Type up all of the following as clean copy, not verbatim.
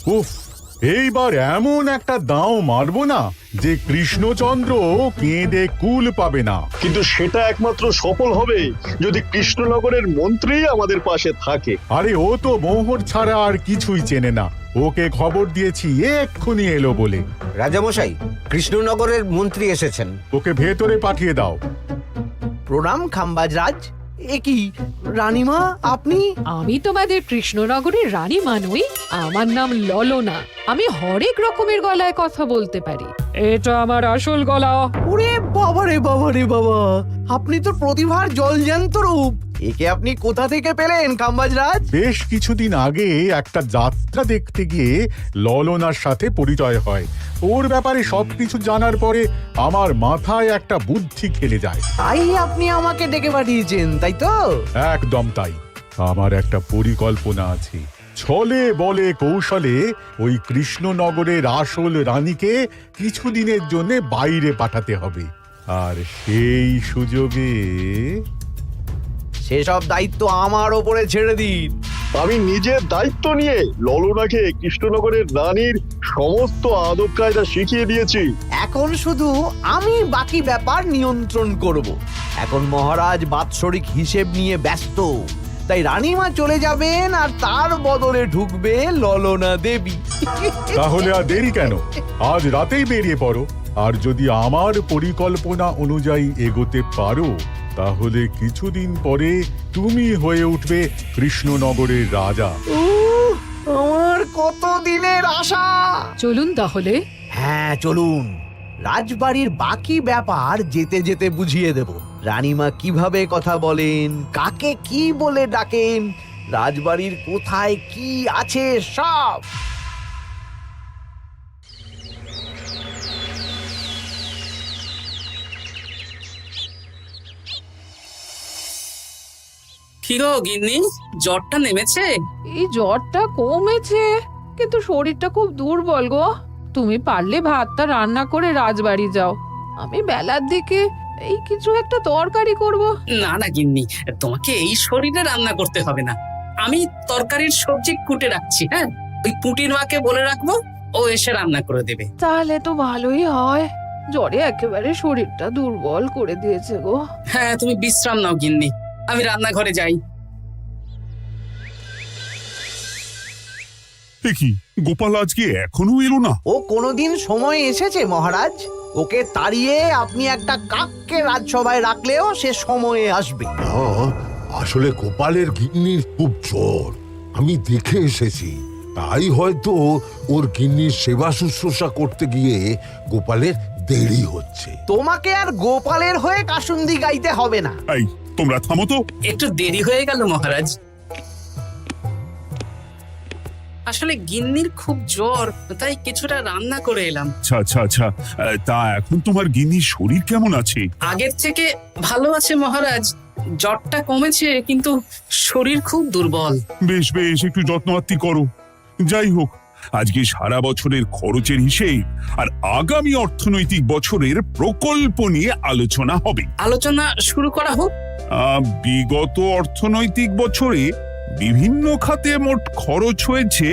উফ, এইবার এমন একটা দাও মারবো না যে কৃষ্ণচন্দ্র কেঁদে কুল পাবে না। কিন্তু সেটা একমাত্র সফল হবে যদি কৃষ্ণনগরের মন্ত্রী আমাদের পাশে থাকে। আরে ও তো মোহর ছাড়া আর কিছুই চেনে না। ওকে খবর দিয়েছি এক্ষুনি এলো বলে। রাজামশাই, কৃষ্ণনগরের মন্ত্রী এসেছেন। ওকে ভেতরে পাঠিয়ে দাও। প্রণাম খাম্বাজরাজ। এ কি রানীমা, আপনি? আমি তোমাদের কৃষ্ণনগরের রানী নই। আমার নাম ললনা। আমি হরেক রকমের গলায় কথা বলতে পারি। এটা আমার আসল গলা। ওরে বাবা রে বাবা রে বাবা, আপনি তো প্রতিভার জলজ্যান্ত রূপ। একে আপনি কোথা থেকে পেলেন খাম্বাজরাজ? বেশ কিছুদিন আগে একটা যাত্রা দেখতে গিয়ে ললনার সাথে পরিচয় হয়। ওর ব্যাপারে সবকিছু জানার পরে আমার মাথায় একটা বুদ্ধি খেলে যায়। তাই আপনি আমাকে ডেকে পাঠিয়েছেন, তাই তো? একদম তাই। আমার একটা পরিকল্পনা আছে। ছলে বলে কৌশলে ওই কৃষ্ণনগরের আসল রানীকে কিছুদিনের জন্য বাইরে পাঠাতে হবে। আর সেই সুযোগে সেসব দায়িত্ব আমার ওপরে ছেড়ে দিন। আমি নিজের দায়িত্ব নিয়ে ললনাকে কৃষ্ণনগরের রানীর সমস্ত আদব কায়দা শিখিয়ে দিয়েছি। এখন শুধু আমি বাকি ব্যাপার নিয়ন্ত্রণ করব। এখন মহারাজ বাৎসরিক হিসেব নিয়ে ব্যস্ত, তাই রানীমা চলে যাবেন আর তার বদলে ঢুকবে ললনা দেবী। তাহলে আর দেরি কেন? আজ রাতেই বেরিয়ে পড়ো। আর যদি আমার পরিকল্পনা অনুযায়ী এগোতে পারো তাহলে কিছুদিন পরে তুমি হয়ে উঠবে কৃষ্ণনগরের রাজা। আমার কত দিনের আশা। চলুন তাহলে। হ্যাঁ চলুন। রাজবাড়ির বাকি ব্যাপার যেতে যেতে বুঝিয়ে দেব। রানীমা কিভাবে কথা বলেন, কাকে কি বলে ডাকেন, রাজবাড়ির কোথায় কি আছে সব। কি গো গিন্নি, জ্বরটা নেমেছে? এই জ্বরটা কমেছে, কিন্তু শরীরটা খুব দুর্বল গো। তুমি পারলে ভাতটা রান্না করে রাজবাড়ি যাও। আমি বেলার দিকে এই কিছু একটা তরকারি করব। না না গিন্নি, তোমাকে এই শরীরে রান্না করতে হবে না। আমি তরকারির সবজি কুটে রাখছি। হ্যাঁ, ওই পুটির মাকে বলে রাখবো, ও এসে রান্না করে দেবে। তাহলে তো ভালোই হয়। জ্বরে একেবারে শরীরটা দুর্বল করে দিয়েছে গো। হ্যাঁ, তুমি বিশ্রাম নাও গিন্নি, আমি রান্নাঘরে যাই। কি গোপাল আজকে এখনো এলো না? ও কোনোদিন সময় এসেছে মহারাজ? ওকে তাড়িয়ে আপনি একটা কাককে রাজসভায় রাখলেও সে সময়ে আসবে। আসলে গোপালের গিন্নির খুব জ্বর, আমি দেখে এসেছি। তাই হয়তো ওর গিন্নির সেবা শুশ্রূষা করতে গিয়ে গোপালের দেরি হচ্ছে। তোমাকে আর গোপালের হয়ে কাসুন্দি গাইতে হবে না। এই তোমরা থামো তো। একটু দেরি হয়ে গেল মহারাজ। আসলে গিন্নির খুব জ্বর, তাই কিছুটা রান্না করে এলাম। আচ্ছা আচ্ছা আচ্ছা, তা এখন তোমার গিন্নির শরীর কেমন আছে? আগের থেকে ভালো আছে মহারাজ। জ্বরটা কমেছে, কিন্তু শরীর খুব দুর্বল। বেশ বেশ, একটু যত্নআত্তি করো। যাই হোক, আজকে সারা বছরের খরচের হিসেব আর আগামী অর্থনৈতিক বছরের প্রকল্প নিয়ে আলোচনা হবে। আলোচনা শুরু করা হোক। বিগত অর্থনৈতিক বছরে বিভিন্ন খাতে মোট খরচ হয়েছে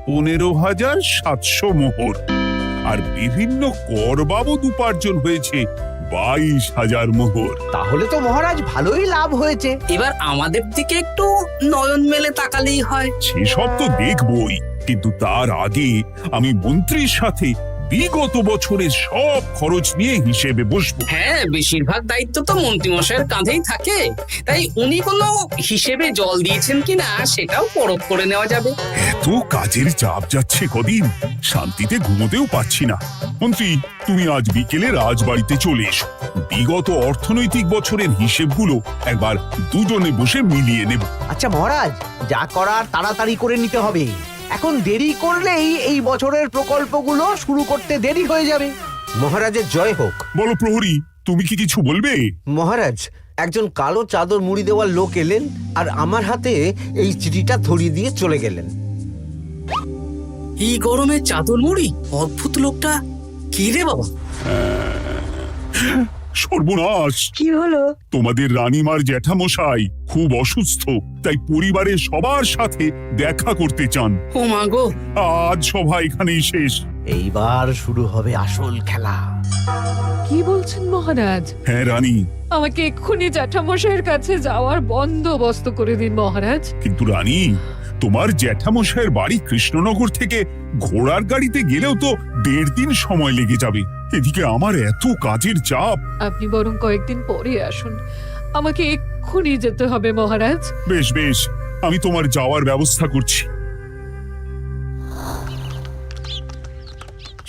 15,700 মোহর, আর বিভিন্ন কর বাবদ উপার্জন হয়েছে 22,000 মোহর। তাহলে তো মহারাজ ভালোই লাভ হয়েছে। এবার আমাদের দিকে একটু নয়ন মেলে তাকালেই হয়। সেসব তো দেখবই, কিন্তু তার আগে আমি মন্ত্রীর সাথে বিগত বছরের সব খরচ নিয়ে হিসেবে বসবো। হ্যাঁ, বেশিরভাগ দায়িত্ব তো মন্ত্রীমশাইয়ের কাঁধেই থাকে, তাই উনি কোনো হিসেবে জল দিয়েছেন কিনা সেটাও পরখ করে নেওয়া যাবে। এত কাজের চাপ যাচ্ছে কদিন, শান্তিতে ঘুমোতেও পাচ্ছি না। মন্ত্রী, তুমি আজ বিকেলে রাজবাড়িতে চলে এসো। বিগত অর্থনৈতিক বছরের হিসেবগুলো একবার দুজনে বসে মিলিয়ে নেব। আচ্ছা মহারাজ, যা করার তাড়াতাড়ি করে নিতে হবে। এখন দেরি করলেই এই বছরের প্রকল্পগুলো শুরু করতে দেরি হয়ে যাবে। মহারাজের জয় হোক। বলো প্রহরী, তুমি কি কিছু বলবে? মহারাজ, একজন কালো চাদর মুড়ি দেওয়ার লোক এলেন আর আমার হাতে এই চিঠিটা ধরিয়ে দিয়ে চলে গেলেন। এই গরমে চাদর মুড়ি? অদ্ভুত লোকটা। কি রে বাবা? সর্বনাশ! কি হলো? তোমাদের রানীমার জ্যাঠামশাই খুব অসুস্থ, তাই পরিবারের সবার সাথে দেখা করতে চান। ও মা গো, আজ সভা এখানেই শেষ। এইবার শুরু হবে আসল খেলা। কি বলছেন মহারাজ? হ্যাঁ রানী, আমাকে এক্ষুনি জ্যাঠামশাইয়ের কাছে যাওয়ার বন্দোবস্ত করে দিন মহারাজ। কিন্তু রানী, তোমার জ্যাঠামশাইয়ের বাড়ি কৃষ্ণনগর থেকে ঘোড়ার গাড়িতে গেলেও তো 1.5 দিন সময় লেগে যাবে। এদিকে আমার এত কাজের চাপ। আপনি বরং কয়েকদিন পরে আসুন, আমাকে এক্ষুনি যেতে হবে মহারাজ। বেশ বেশ, আমি তোমার যাওয়ার ব্যবস্থা করছি।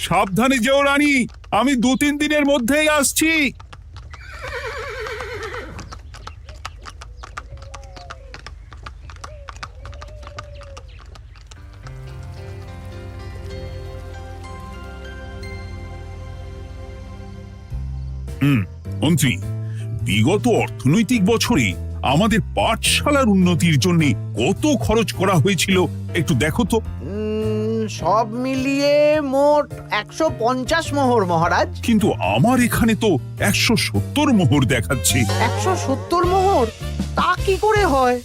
সাবধানে যেও রানী, আমি 2-3 দিনের মধ্যেই আসছি। মন্ত্রী, বিগত অর্থনৈতিক বছরে আমাদের পাঠশালার উন্নতির জন্য কত খরচ করা হয়েছিল একটু দেখো তো। সব মিলিয়ে মোট 150 মোহর মহারাজ। কিন্তু আমার এখানে তো 170 মোহর দেখাচ্ছে। 170 মোহর? তা কি করে হয়?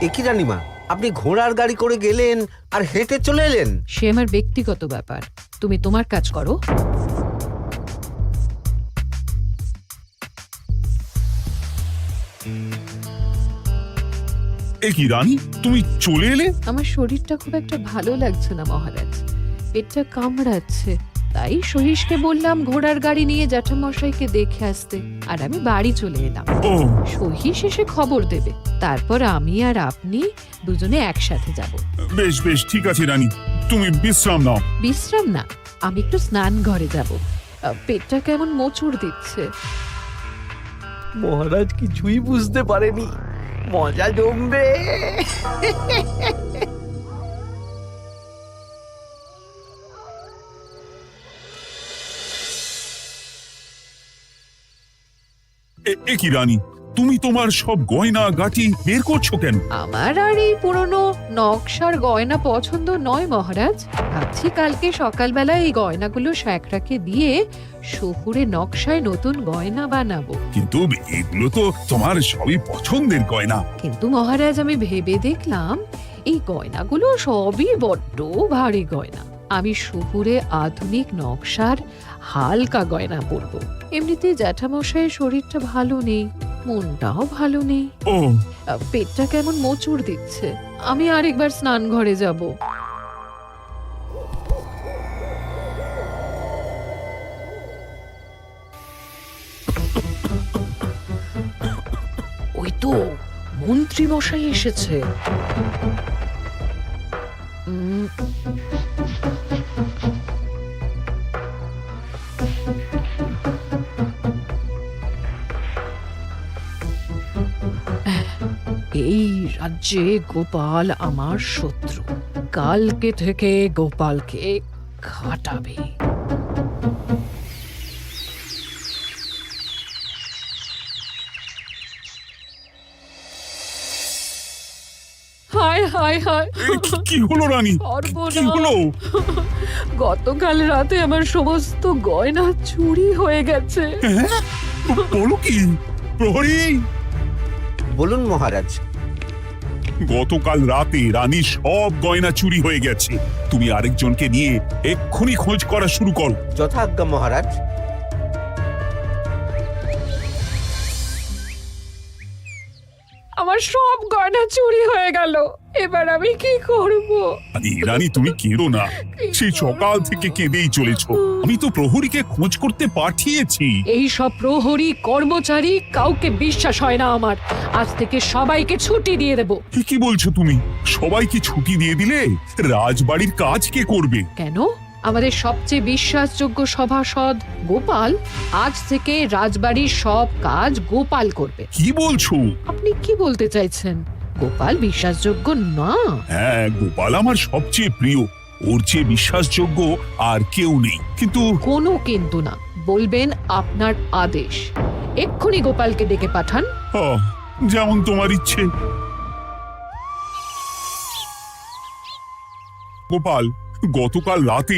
একই রানীমা, আপনি ঘোড়ার গাড়ি করে গেলেন আর হেঁটে চলে এলেন? সে আমার ব্যক্তিগত ব্যাপার, তুমি তোমার কাজ করো। এ কি রানী, তুমি চলে এলে? আমার শরীরটা খুব একটা ভালো লাগছে না মহারাজ, পেটটা কামড়াচ্ছে, তাই সহিসকে বললাম ঘোড়ার গাড়ি নিয়ে জ্যাঠামশাইকে দেখে আসতে, আর আমি বাড়ি চলে এলাম। ও, সহিস এসে খবর দেবে, তারপর আমি আর আপনি দুজনে একসাথে যাব। বেশ বেশ, ঠিক আছে রানী, তুমি বিশ্রাম নাও। বিশ্রাম না, আমি একটু স্নান ঘরে যাব, পেটটা কেমন মোচড় দিচ্ছে। মহারাজ কিছুই বুঝতে পারেনি, মজা জমবে। এ কি রানী, তুমি তোমার সব গয়না গাটি বের করছো কেন? আমার আর এই পুরনো নকশার গয়না পছন্দ নয় মহারাজ, ভাবছি কালকে সকালবেলা এই গয়নাগুলো শ্যাকরাকে দিয়ে শহুরে নকশায় নতুন গয়না বানাবো। কিন্তু এগুলো তো তোমার সবই পছন্দের গয়না। কিন্তু মহারাজ, আমি ভেবে দেখলাম এই গয়নাগুলো সবই বড্ড ভারী গয়না, আমি শহুরে আধুনিক নকশার হালকা গয়না পরবো। এমনিতে জ্যাঠামশাইয়ের শরীরটা ভালো নেই, মনটাও ভালো নেই, ও, পেটটা কেমন মোচড় দিচ্ছে, আমি আরেকবার স্নান ঘরে যাব। ওই তো মন্ত্রী মশাই এসেছে। এই রাজ্যে গোপাল আমার শত্রু, কালকে থেকে গোপালকে খাটাবে। হায় হায় হায়, কি হলো রানী, কি হলো? গতকাল রাতে আমার সমস্ত গয়না চুরি হয়ে গেছে। বলো কি প্রহরী? বলুন মহারাজ। গতকাল রাতে রানীর সব গয়না চুরি হয়ে গেছে। তুমি আরেকজনকে নিয়ে এক্ষুনি খোঁজ করা শুরু করো। যথাজ্ঞা মহারাজ। আমার সব গয়না চুরি হয়ে গেল, এবার আমি কি করব? আরে রানী, তুমি কেঁদো না, সেই সকাল থেকে কেঁদেই চলেছো। আমি তো প্রহরীকে খোঁজ করতে পাঠিয়েছি। এই সব প্রহরী কর্মচারী কাউকে বিশ্বাস হয় না আমার, আজ থেকে সবাইকে ছুটি দিয়ে দেব। কি বলছো তুমি? সবাইকে ছুটি দিয়ে দিলে রাজবাড়ির কাজ কে করবে? কেন? আমাদের সবচেয়ে বিশ্বাসযোগ্য সভাসদ গোপাল আজ থেকে রাজবাড়ির সব কাজ গোপাল করবে। কি বলছো? আপনি কি বলতে চাইছেন? গোপাল বিশ্বাসযোগ্য না? হ্যাঁ, গোপাল আমার সবচেয়ে প্রিয়, ওর চেয়ে বিশ্বাসযোগ্য আর কেউ নেই। কিন্তু কোনো কিন্তু না, বলবেন আপনার আদেশ। এক্ষুনি গোপালকে ডেকে পাঠান। যেমন তোমার ইচ্ছে। গোপাল, গতকাল রাতে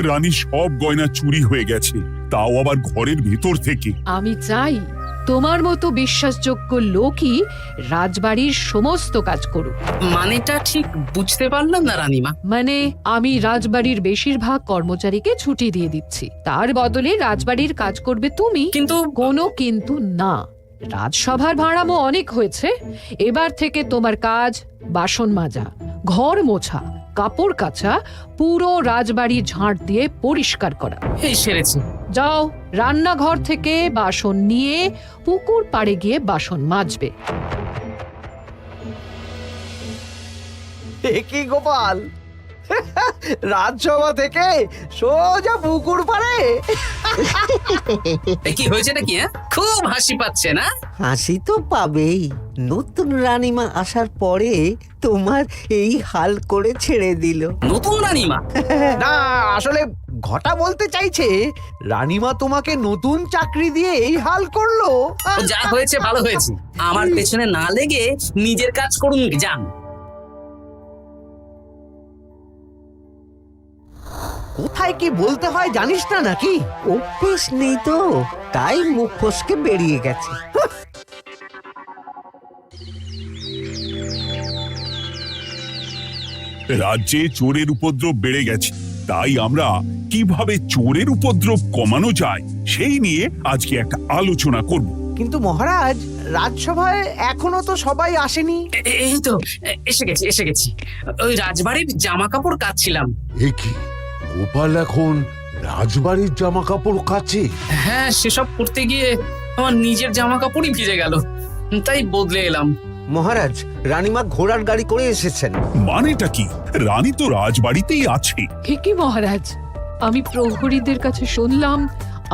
রানী সব গয়না চুরি হয়ে গেছে, তাও আবার ঘরের ভেতর থেকে। আমি চাই তোমার মতো বিশ্বাসযোগ্য লোকই রাজবাড়ির সমস্ত কাজ করুক। মানেটা ঠিক বুঝতে পারলাম না রানীমা। মানে আমি রাজবাড়ির বেশিরভাগ কর্মচারীকে ছুটি দিয়ে দিচ্ছি, তার বদলে রাজবাড়ির কাজ করবে তুমি। কিন্তু কোনো কিন্তু না। রাজসভার ভাড়ামো অনেক হয়েছে, এবার থেকে তোমার কাজ বাসন মাজা, ঘর মোছা, কাপড় কাচা, পুরো রাজবাড়ি ঝাঁট দিয়ে পরিষ্কার করা। এই সেরেছি। যাও, রান্নাঘর থেকে বাসন নিয়ে পুকুর পাড়ে গিয়ে বাসন মাজবে। এ কি গোপাল, রাজসভা থেকে সোজা পুকুর পাড়ে? এ কি হয়েছে নাকি? খুব হাসি পাচ্ছে না? হাসি তো পাবেই, নতুন রানীমা আসার পরে তোমার এই হাল করে ছেড়ে দিল। নতুন রানীমা? না, আসলে ঘটা বলতে চাইছে রানীমা তোমাকে নতুন চাকরি দিয়ে এই হাল করলো। ও যা হয়েছে ভালো হয়েছে, আমার পেছনে না লেগে নিজের কাজ করুন যান। কোথায় কি বলতে হয় জানিস না নাকি? অভ্যেস নেই তো, তাই মুখ ফসকে বেরিয়ে গেছে। রাজ্যে চোরের উপদ্রব বেড়ে গেছে, তাই আমরা কিভাবে চোরের উপদ্রব কমানো যায় সেই নিয়ে আজকে একটা আলোচনা করব। কিন্তু মহারাজ, রাজসভায় এখনো তো সবাই আসেনি। এই তো এসে গেছি। ওই রাজবাড়ির জামা কাপড় কাচ্ছিলাম। এ কি, গোপাল এখন রাজবাড়ির জামা কাপড় কাচে? হ্যাঁ, সেসব করতে গিয়ে আমার নিজের জামা কাপড়ই ভিজে গেল, তাই বদলে এলাম। মহারাজ, রানীমা ঘোড়ার গাড়ি করে এসেছেন। মানেটা কি? রানী তো রাজবাড়িতেই আছে। এ কি মহারাজ, আমি প্রহরীদের কাছে শুনলাম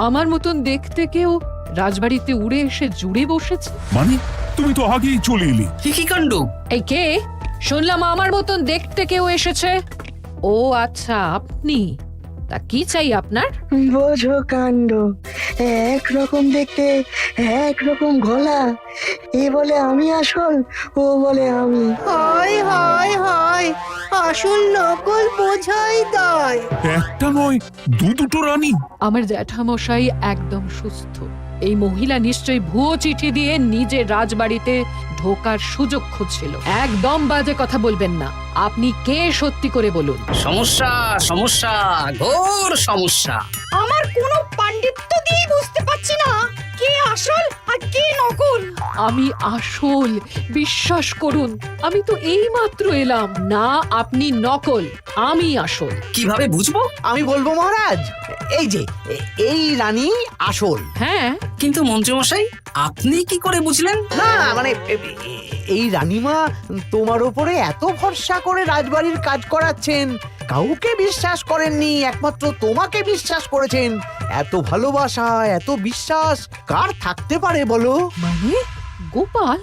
আমার মতন দেখতে কেউ রাজবাড়িতে উড়ে এসে জুড়ে বসেছে। মানে তুমি তো আগেই চলে এলে। কি কাণ্ড! এই কে? শুনলাম আমার মতন দেখতে কেউ এসেছে। ও আচ্ছা, আপনি। তা কি চাই আপনার? বোঝো কাণ্ড, একরকম দেখতে একরকম গলা, এ বলে আমি আসল, ও বলে আমি। হয় হয় হয়, আসল নকল বোঝাই দায়। একটা নয়, দুটো রানী। আমার জ্যাঠামশাই একদম সুস্থ। এই মহিলা নিশ্চয়ই ভুয়ো চিঠি দিয়ে নিজের রাজবাড়িতে ঢোকার সুযোগ খুঁজছিল। একদম বাজে কথা বলবেন না। আপনি কে সত্যি করে বলুন। সমস্যা সমস্যা, ঘোর সমস্যা। আমার কোনো পাণ্ডিত্য দিয়ে বুঝতে পারছি না কে আসল আর কে নকল। আমি আসল, বিশ্বাস করুন। আমি তো এই মাত্র এলাম। না, আপনি নকল, আমি আসল। কিভাবে বুঝবো? আমি বলবো মহারাজ, এই যে এই রানী আসল। হ্যাঁ, কিন্তু মন্ত্রীমশাই, আপনি কি করে বুঝলেন? না মানে এই রানীমা তোমার উপরে এত ভরসা করে রাজবাড়ির কাজ করাচ্ছেন, কাউকে বিশ্বাস করেননি, একমাত্র তোমাকে বিশ্বাস করেছেন। এত ভালোবাসা, এত বিশ্বাস কার থাকতে পারে বলো? মানে গোপাল,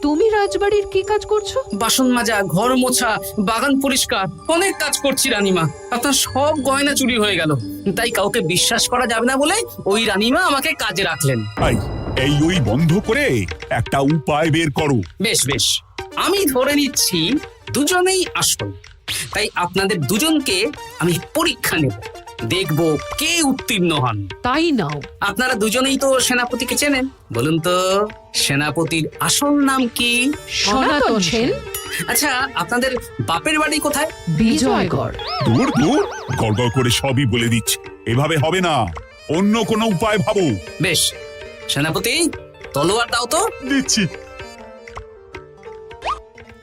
তুমি রাজবাড়ির কি কাজ করছো? বাসন মাজা, ঘর মোছা, বাগান পরিষ্কার, অনেক কাজ করছি রানীমা। আপনার সব গয়না চুরি হয়ে গেল, তাই কাউকে বিশ্বাস করা যাবে না বলে ওই রানীমা আমাকে কাজে রাখলেন। এই ওই বন্ধ করে একটা উপায় বের করো। বেশ বেশ, আমি ধরে নিচ্ছি দুজনেই আসল। তাই আপনাদের দুজনকে আমি পরীক্ষা নেব, দেখব কে উত্তীর্ণ হন। তাই নাও। আপনারা দুজনেই তো সেনাপতিকে চেনেন, বলুন তো সেনাপতির আসল নাম কি? সনাতন সেন। আচ্ছা, আপনাদের বাপের বাড়ি কোথায়? বিজয়গড়। দূর দূর, গড়গড় করে সবই বলে দিচ্ছে। এভাবে হবে না, অন্য কোনো উপায় ভাবো। বেশ, সেনাপতি তলোয়ার দাও তো। দিচ্ছি।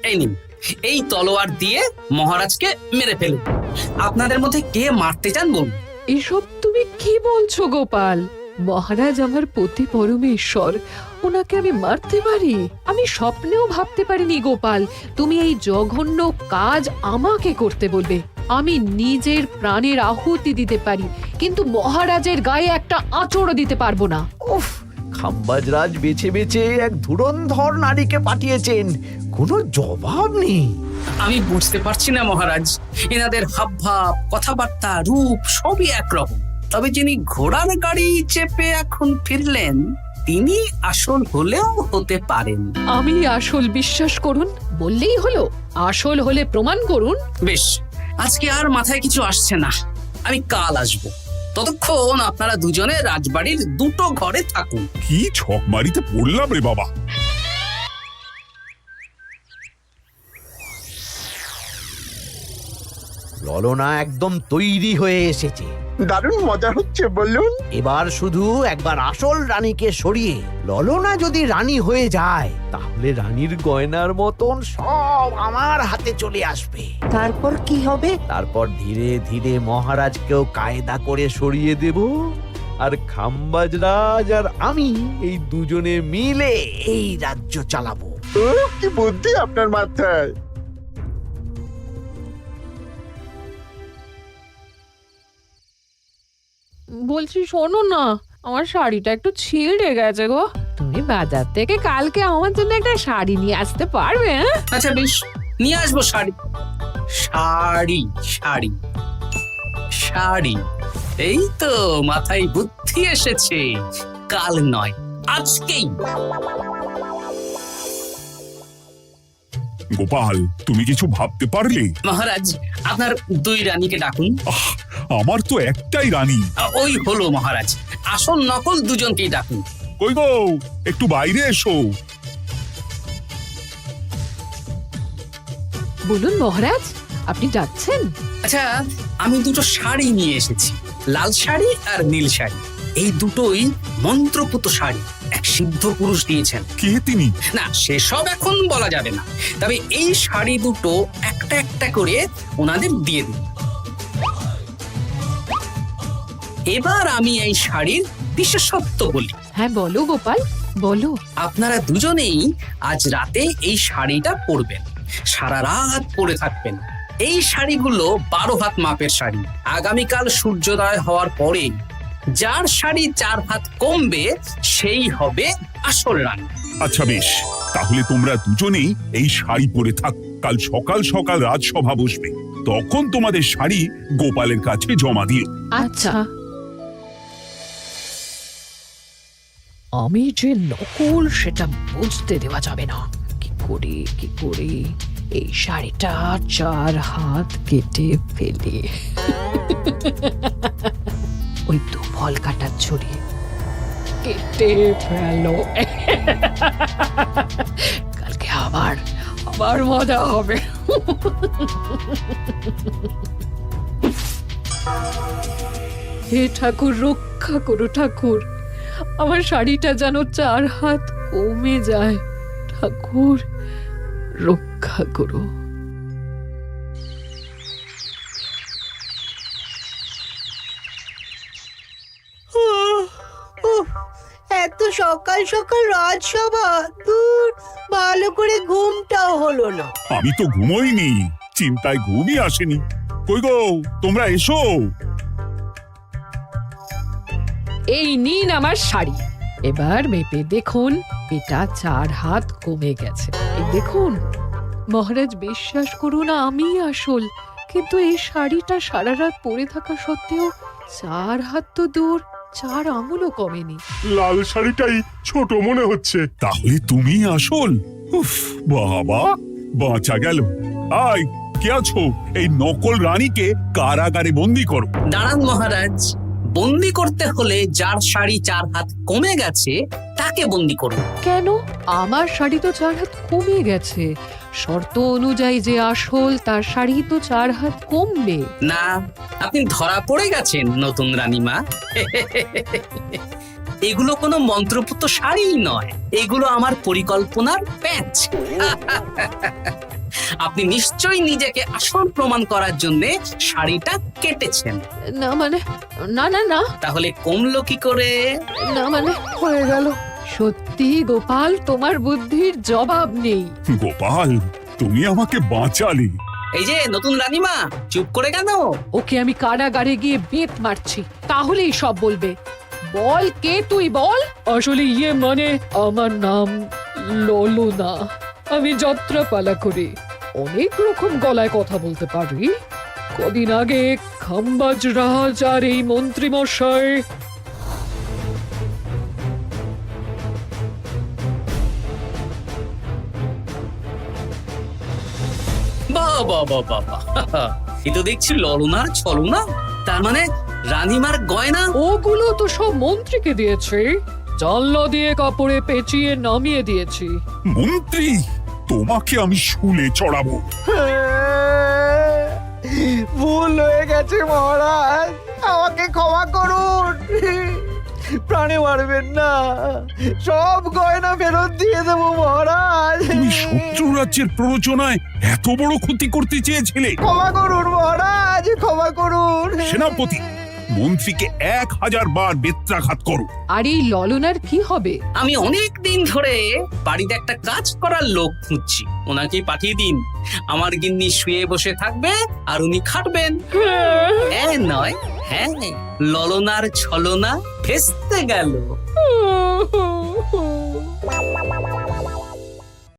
এই নিন, এই তলোয়ার দিয়ে মহারাজকে মেরে ফেলুন। আপনাদের মধ্যে কে মারতে চান বলুন। এসব তুমি কি বলছো গোপাল? মহারাজ আমার পতি পরমেশ্বর, ওনাকে আমি মারতে পারি? আমি স্বপ্নেও ভাবতে পারিনি গোপাল তুমি এই জঘন্য কাজ আমাকে করতে বলবে। আমি নিজের প্রাণের আহুতি দিতে পারি, কিন্তু মহারাজের গায়ে একটা আঁচড়ও দিতে পারবো না। উফ, খাম্বাজরাজ বেছে বেছে এক ধুরন্ধর নারীকে পাঠিয়েছেন, কোনো জবাব নেই। আমি বুঝতে পারছি না মহারাজ, এনাদের হাবভাব, কথাবার্তা, রূপ সবই একরকম। তবে যিনি ঘোড়ার গাড়ি চেপে এখন ফিরলেন, তিনি আসল হলেও হতে পারেন। আমি আসল, বিশ্বাস করুন। বললেই হলো? আসল হলে প্রমাণ করুন। বেশ, আজকে আর মাথায় কিছু আসছে না। আমি কাল আসবো। ততক্ষণ আপনারা দুজনে রাজবাড়ির দুটো ঘরে থাকুন। কি ছকমারিতে পড়লাম রে বাবা। ললনা একদম তৈরি হয়ে এসেছে। দারুণ মজা হচ্ছে বলুন। এবার শুধু একবার আসল রানীকে সরিয়ে ললনা যদি রানী হয়ে যায়, তাহলে রানীর গয়নার মতন সব আমার হাতে চলে আসবে। তারপর কি হবে? তারপর ধীরে ধীরে মহারাজকেও কায়দা করে সরিয়ে দেব, আর খাম্বাজ রাজ আর আমি এই দুজনে মিলে এই রাজ্য চালাবো। কি বুদ্ধি আপনার মাথায়। বলছি শোনো না, আমার শাড়িটা একটু ছিঁড়ে গেছে গো। তুমি বাজার থেকে কালকে আমার জন্য একটা শাড়ি নিয়ে আসতে পারবে? হ্যাঁ, আচ্ছা বেশ, নিয়ে আসবো শাড়ি। শাড়ি শাড়ি শাড়ি, এই তো মাথায় বুদ্ধি এসেছে। কাল নয়, আজকেই। গোপাল, তুমি কিছু ভাবতে পারলে? মহারাজ, আপনার দুই রানীকে ডাকুন। আমার তো একটাই রানী। ওই হলো মহারাজ, আসল নকল দুজনকেই ডাকুন। কই গো, একটু বাইরে এসো। বলুন মহারাজ, আপনি যাচ্ছেন? আচ্ছা, আমি দুটো শাড়ি নিয়ে এসেছি, লাল শাড়ি আর নীল শাড়ি। এই দুটোই মন্ত্রপুত শাড়ি, এক সিদ্ধ পুরুষ দিয়েছেন। কে তিনি? না, সেসব এখন বলা যাবে না, তবে এই শাড়ি দুটো একটা একটা করে ওনাদের দিয়ে দিন। এবার আমি এই শাড়ির বিশেষত্ব বলি। হ্যাঁ বলো গোপাল, বলো। আপনারা দুজনেই আজ রাতে এই শাড়িটা পরবেন, সারা রাত পরে থাকবেন। এই শাড়িগুলো 12 হাত মাপের শাড়ি। আগামীকাল সূর্যোদয় হওয়ার পরে যার শাড়ি 4 হাত কমবে সেই হবে আসল রানী। আচ্ছা বেশ, তাহলে তোমরা দুজনেই এই শাড়ি পরে থাক। কাল সকাল সকাল রাজসভা বসবে, তখন তোমাদের শাড়ি গোপালের কাছে জমা দিও। আচ্ছা। আমি যে নকল সেটা বুঝতে দেওয়া যাবে না। কি করে এই শাড়িটা 4 হাত কেটে ফেলে ওই তো ফল কাটার ছড়ি কেটে ফেলো। কালকে আবার মজা হবে। হে ঠাকুর, রক্ষা করো ঠাকুর, আমার শাড়িটা যেন 4 হাত কমে যায়। ঠাকুর রক্ষা করো। এত সকাল সকাল রাজসভা, দূর, ভালো করে ঘুমটাও হলো না। আমি তো ঘুমোইনি, চিন্তায় ঘুমই আসেনি। কই গো, তোমরা এসো। এই নিন আমার শাড়ি, এবার মেপে দেখুন, এটা 4 হাত কমে গেছে। এই দেখুন মহারাজ, বিশ্বাস করুন আমি আসল, কিন্তু এই শাড়িটা সারা রাত পরে থাকা সত্ত্বেও 4 হাত তো দূর, 4 আঙুলও কমেনি। লাল শাড়িটাই ছোট মনে হচ্ছে। তাহলে তুমি আসল? উফ, বাবা, বাঁচা গেল। আয়, কে আছো? এই নকল রানীকে কারাগারে বন্দি করো। দাঁড়ান মহারাজ, বন্দি করতে হলে যার শাড়ি 4 হাত কমে গেছে তাকে বন্দি করুন। কেন? আমার শাড়ি তো 4 হাত কমে গেছে। শর্ত অনুযায়ী যে আসল তার শাড়ি তো 4 হাত কমবে না, আপনি ধরা পড়ে গেছেন নতুন রানীমা। এগুলো কোনো মন্ত্রপুত শাড়ি নয়, এগুলো আমার পরিকল্পনার প্যাচ। আপনি নিশ্চয়ই নিজেকে আসল প্রমাণ করার জন্য শাড়িটা কেটেছেন। না মানে, না না না, তাহলে কমলো কি করে? না মানে হয়ে গেল। সত্যি গোপাল, তোমার বুদ্ধির জবাব নেই। গোপাল, তুমি আমাকে বাঁচালে। এই যে নতুন রানীমা, চুপ করে কেন? ওকে আমি কারাগারে গিয়ে বেত মারছি, তাহলেই সব বলবে। বল, কে তুই বল। আসলে মানে আমার নাম ললনা, আমি যাত্রাপালা করি, অনেক রকম গলায় কথা বলতে পারি। কদিন আগে খাম্বাজ রাজ আর এই মন্ত্রী মশাই বাহ বাহ বাহ বাহ বাহ, এ তো দেখছি ললনার ছলনা। তার মানে রানীমার গয়না? ওগুলো তো সব মন্ত্রীকে দিয়েছে, জানলা দিয়ে কাপড়ে পেঁচিয়ে নামিয়ে দিয়েছি। মন্ত্রী, তোমাকে আমি শুলে চড়াবো। ভুল হয়ে গেছে মহারাজ, আমাকে ক্ষমা করুন। প্রাণে মারবেন না, সব গয়না ফেরত দিয়ে দেবো মহারাজ। তুমি শত্রু রাজ্যের প্ররোচনায় এত বড় ক্ষতি করতে চেয়েছিলে? ক্ষমা করুন মহারাজ, ক্ষমা করুন। সেনাপতি, মন্ত্রীকে 1000 বার বেত্রাঘাত করো। আর এই ললনার কি হবে? আমি অনেক দিন ধরে বাড়িতে একটা কাজ করার লোক খুঁজছি, ওনাকে পাঠিয়ে দিন। আমার গিন্নি শুয়ে বসে থাকবে আর উনি খাটবেন। নয়, হ্যাঁ, ললনার ছলনা ভেস্তে গেল।